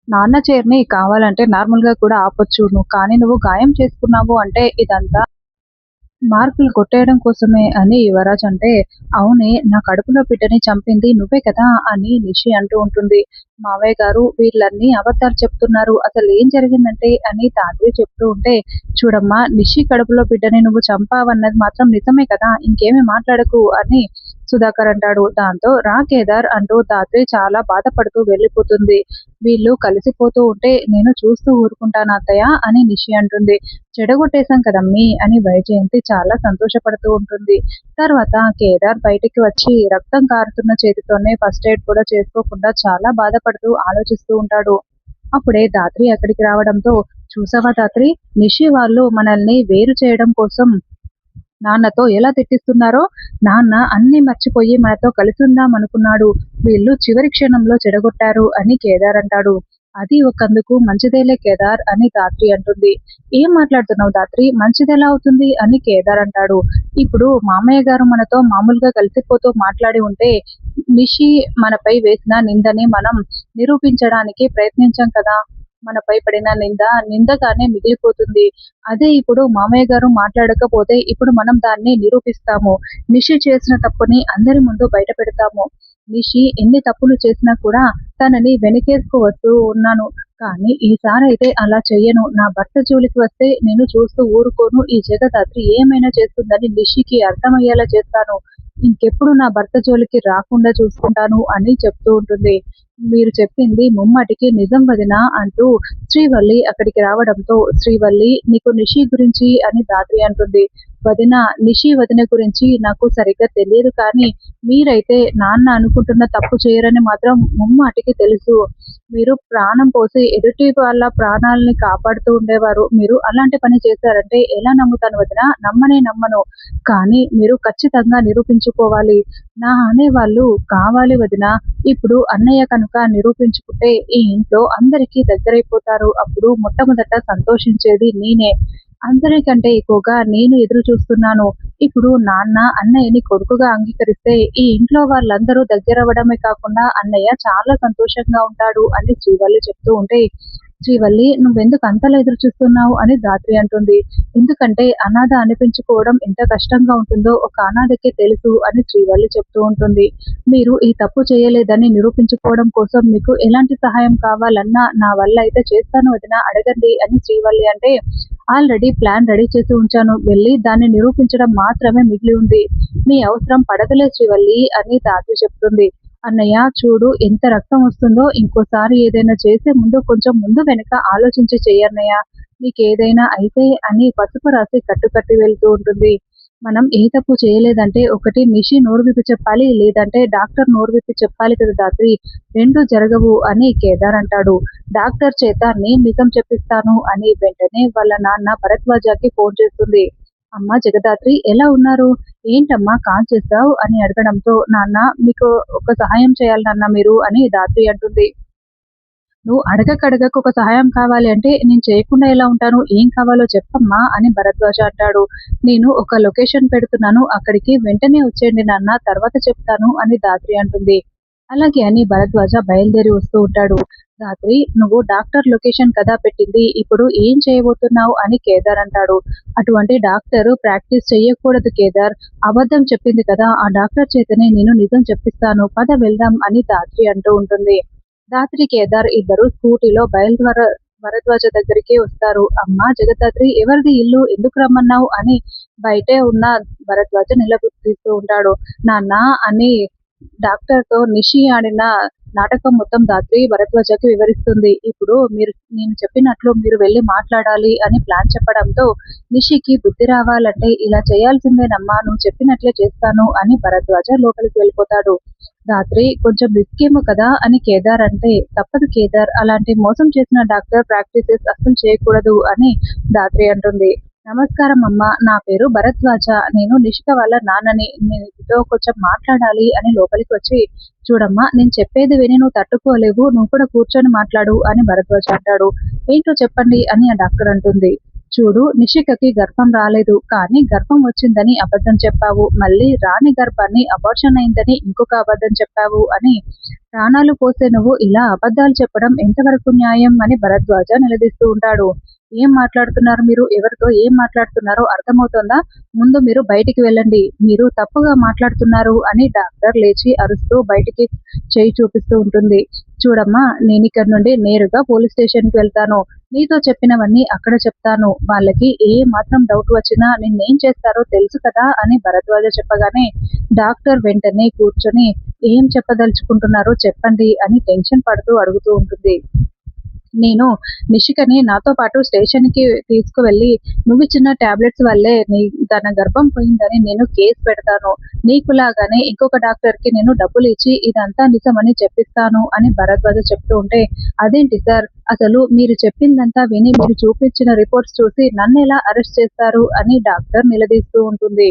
నాన్న చైర్‌ని కావాలంటే నార్మల్‌గా కూడా ఆపొచ్చు. కానీ నువ్వు గాయం చేసుకున్నావు అంటే ఇదంతా మార్కులు కొట్టేయడం కోసమే అని యువరాజ్ అంటే, అవునే నా కడుపులో బిడ్డని చంపింది నువ్వే కదా! అని నిషి అంటూ ఉంటుంది. మావయ్య గారు వీళ్ళన్నీ అబద్ధాలు చెప్తున్నారు. అసలేం జరిగిందంటే అని తాతయ్య చెప్తూ ఉంటే, చూడమ్మా నిషి కడుపులో బిడ్డని నువ్వు చంపావన్నది మాత్రం నిజమే కదా! ఇంకేమి మాట్లాడకు అని సుధాకర్ అంటాడు. దాంతో రా కేదార్ అంటూ తాతయ్య చాలా బాధపడుతూ వెళ్ళిపోతుంది. వీళ్ళు కలిసిపోతూ ఉంటే నేను చూస్తూ ఊరుకుంటానా అత్తయ్య అని నిషి అంటుంది. చెడగొట్టేశాం కదమ్మీ అని వైజయంతి చాలా సంతోషపడుతూ ఉంటుంది. తర్వాత కేదార్ బయటికి వచ్చి రక్తం కారుతున్న చేతితోనే ఫస్ట్ ఎయిడ్ కూడా చేసుకోకుండా చాలా బాధపడుతూ ఆలోచిస్తూ ఉంటాడు. అప్పుడే ధాత్రి అక్కడికి రావడంతో, చూసావా ధాత్రి, నిషి వాళ్ళు మనల్ని వేరు చేయడం కోసం నాన్నతో ఎలా తిట్టిస్తున్నారో, నాన్న అన్నీ మర్చిపోయి మనతో కలిసుందాం అనుకున్నాడు. వీళ్ళు చివరి క్షణంలో చెడగొట్టారు అని కేదార్ అంటాడు. అది ఒకందుకు మంచిదేలే కేదార్ అని ధాత్రి అంటుంది. ఏం మాట్లాడుతున్నావు ధాత్రి, మంచిదెలా అవుతుంది అని కేదార్ అంటాడు. ఇప్పుడు మామయ్య గారు మనతో మామూలుగా కలిసిపోతూ మాట్లాడి ఉంటే నిషి మనపై వేసిన నిందని మనం నిరూపించడానికి ప్రయత్నించాం కదా! మనపై పడిన నింద నిందగానే మిగిలిపోతుంది. అదే ఇప్పుడు మామయ్య గారు మాట్లాడకపోతే ఇప్పుడు మనం దాన్ని నిరూపిస్తాము. నిషి చేసిన తప్పుని అందరి ముందు బయట పెడతాము. నిషి ఎన్ని తప్పులు చేసినా కూడా తనని వెనకేసుకు వస్తూ ఉన్నాను. కానీ ఈసారైతే అలా చెయ్యను. నా భర్త జోలికి వస్తే నేను చూస్తూ ఊరుకోను. ఈ జగదాత్రి ఏమైనా చేస్తుందని నిషికి అర్థమయ్యేలా చేస్తాను. ఇంకెప్పుడు నా భర్త జోలికి రాకుండా చూసుకుంటాను అని చెప్తూ ఉంటుంది. మీరు చెప్పింది ముమ్మాటికి నిజం వదినా అంటూ శ్రీవల్లి అక్కడికి రావడంతో, శ్రీవల్లి నీకు నిషి గురించి అని ధాత్రి అంటుంది. వదిన, నిషి వదిన గురించి నాకు సరిగ్గా తెలియదు కానీ మీరైతే నాన్న అనుకుంటున్న తప్పు చేయరని మాత్రం ముమ్మాటికి తెలుసు. మీరు ప్రాణం పోసి ఎదుటి వాళ్ళ ప్రాణాలని కాపాడుతూ ఉండేవారు. మీరు అలాంటి పని చేశారంటే ఎలా నమ్ముతాను వదినా? నమ్మనే నమ్మను. కానీ మీరు ఖచ్చితంగా నిరూపించుకోవాలి. నా అనేవాళ్ళు కావాలి వదినా. ఇప్పుడు అన్నయ్య కనుక నిరూపించుకుంటే ఈ ఇంట్లో అందరికీ దగ్గరైపోతారు. అప్పుడు మొట్టమొదట సంతోషించేది నేనే. అందరికంటే ఎక్కువగా నేను ఎదురు చూస్తున్నాను. ఇప్పుడు నాన్న అన్నయ్యని కొడుకుగా అంగీకరిస్తే ఈ ఇంట్లో వాళ్ళందరూ దగ్గరవ్వడమే కాకుండా అన్నయ్య చాలా సంతోషంగా ఉంటాడు అని శ్రీవల్లి చెప్తూ ఉంటే, శ్రీవల్లి నువ్వెందుకు అంతలా ఎదురు చూస్తున్నావు అని ధాత్రి అంటుంది. ఎందుకంటే అనాథ అనిపించుకోవడం ఎంత కష్టంగా ఉంటుందో ఒక అనాథకే తెలుసు అని శ్రీవల్లి చెప్తూ ఉంటుంది. మీరు ఈ తప్పు చేయలేదని నిరూపించుకోవడం కోసం మీకు ఎలాంటి సహాయం కావాలన్నా నా వల్ల అయితే చేస్తాను వదినా, అడగండి అని శ్రీవల్లి అంటే, ఆల్రెడీ ప్లాన్ రెడీ చేసి ఉంచాను. వెళ్ళి దాన్ని నిరూపించడం మాత్రమే మిగిలి ఉంది. నీ అవసరం పడదులే శ్రీవల్లి అని ధాత్రి చెప్తుంది. అన్నయ్య చూడు ఎంత రక్తం వస్తుందో, ఇంకోసారి ఏదైనా చేసే ముందు కొంచెం ముందు వెనక ఆలోచించి చెయ్యన్నయ్య. నీకేదైనా అయితే అని పసుపు రాసి కట్టుకట్టి వెళ్తూ ఉంటుంది. మనం ఏ తప్పు చేయలేదంటే ఒకటి నిషి నోరు విప్పి చెప్పాలి, లేదంటే డాక్టర్ నోరు విప్పి చెప్పాలి కదా ధాత్రి. రెండు జరగవు అని కేదార్ అంటాడు. డాక్టర్ చేత నేను నిజం చెప్పిస్తాను అని వెంటనే వాళ్ళ నాన్న భరద్వాజకి ఫోన్ చేస్తుంది. అమ్మ జగదాత్రి ఎలా ఉన్నారు? ఏంటమ్మా కాల్ చేశావు అని అడగడంతో, నాన్న మీకు ఒక సహాయం చేయాలి నాన్న మీరు అని ధాత్రి అంటుంది. నువ్వు అడగక ఒక సహాయం కావాలి అంటే నేను చేయకుండా ఎలా ఉంటాను? ఏం కావాలో చెప్పమ్మా అని భరద్వాజ అంటాడు. నేను ఒక లొకేషన్ పెడుతున్నాను. అక్కడికి వెంటనే వచ్చేయండి నాన్న, తర్వాత చెప్తాను అని ధాత్రి అంటుంది. అలాగే అని భరద్వాజ బయలుదేరి వస్తూ ఉంటాడు. ధాత్రి, నువ్వు డాక్టర్ లొకేషన్ కదా పెట్టింది. ఇప్పుడు ఏం చేయబోతున్నావు అని కేదార్ అంటాడు. అటువంటి డాక్టర్ ప్రాక్టీస్ చెయ్యకూడదు కేదార్. అబద్ధం చెప్పింది కదా, ఆ డాక్టర్ చేతనే నేను నిజం చెప్పిస్తాను. పద వెళ్దాం అని ధాత్రి అంటూ ఉంటుంది. ధాత్రి, కేదార్ ఇద్దరు స్కూటీలో భరద్వాజ దగ్గరికి వస్తారు. అమ్మా జగదాత్రి, ఎవరిది ఇల్లు, ఎందుకు రమ్మన్నావు అని బయటే ఉన్న భరద్వాజ నిలదీస్తూ ఉంటాడు. నాన్న అని డాక్టర్‌తో నిషి ఆడిన నాటకం మొత్తం ధాత్రి భరద్వాజకి వివరిస్తుంది. ఇప్పుడు నేను చెప్పినట్లు మీరు వెళ్లి మాట్లాడాలి అని ప్లాన్ చెప్పడంతో, నిషికి బుద్ధి రావాలంటే ఇలా చేయాల్సిందేనమ్మా, నువ్వు చెప్పినట్లే చేస్తాను అని భరద్వాజ లోపలికి వెళ్ళిపోతాడు. ధాత్రి, కొంచెం రిస్కేమో కదా అని కేదార్ అంటే, తప్పదు కేదార్, అలాంటి మోసం చేసిన డాక్టర్ ప్రాక్టీసెస్ అస్సలు చేయకూడదు అని ధాత్రి అంటుంది. నమస్కారం అమ్మా, నా పేరు భరద్వాజ. నేను నిషిక వాళ్ళ నాన్నని. నీతో కొంచెం మాట్లాడాలి అని లోపలికి వచ్చి, చూడమ్మా నేను చెప్పేది విని నువ్వు తట్టుకోలేవు. నువ్వు కూడా కూర్చొని మాట్లాడు అని భరద్వాజ అంటాడు. ఏంటో చెప్పండి అని ఆ డాక్టర్ అంటుంది. చూడు, నిషికకి గర్భం రాలేదు, కానీ గర్భం వచ్చిందని అబద్ధం చెప్పావు. మళ్ళీ రాని గర్భాన్ని అబార్షన్ అయిందని ఇంకొక అబద్ధం చెప్పావు అని ప్రాణాలు పోసే నువ్వు ఇలా అబద్ధాలు చెప్పడం ఎంతవరకు న్యాయం అని భరద్వాజ నిలదీస్తూ ఉంటాడు. ఏం మాట్లాడుతున్నారు మీరు? ఎవరితో ఏం మాట్లాడుతున్నారో అర్థమవుతోందా? ముందు మీరు బయటికి వెళ్ళండి. మీరు తప్పుగా మాట్లాడుతున్నారు అని డాక్టర్ లేచి అరుస్తూ బయటికి చేయి చూపిస్తూ ఉంటుంది. చూడమ్మా, నేనిక్కడి నుండి నేరుగా పోలీస్ స్టేషన్‌కి వెళ్తాను. నీతో చెప్పినవన్నీ అక్కడ చెప్తాను. వాళ్ళకి ఏ మాత్రం డౌట్ వచ్చినా నిన్నేం చేస్తారో తెలుసు కదా అని భరద్వాజ చెప్పగానే డాక్టర్ వెంటనే కూర్చొని ఏం చెప్పదలుచుకుంటున్నారో చెప్పండి అని టెన్షన్ పడుతూ అడుగుతూ ఉంటుంది. నేను నిషికని నాతో పాటు స్టేషన్‌కి తీసుకువెళ్ళి నువ్విచ్చిన టాబ్లెట్స్ వల్లే తన గర్భం పోయిందని నేను కేస్ పెడతాను. నీకులాగానే ఇంకొక డాక్టర్‌కి నేను డబ్బులిచ్చి ఇదంతా నిజమని చెప్పిస్తాను అని భరద్వాజ చెప్తూ ఉంటే, అదేంటి సార్, అసలు మీరు చెప్పిందంతా విని మీరు చూపించిన రిపోర్ట్స్ చూసి నన్నెలా అరెస్ట్ చేస్తారు అని డాక్టర్ నిలదీస్తూ ఉంటుంది.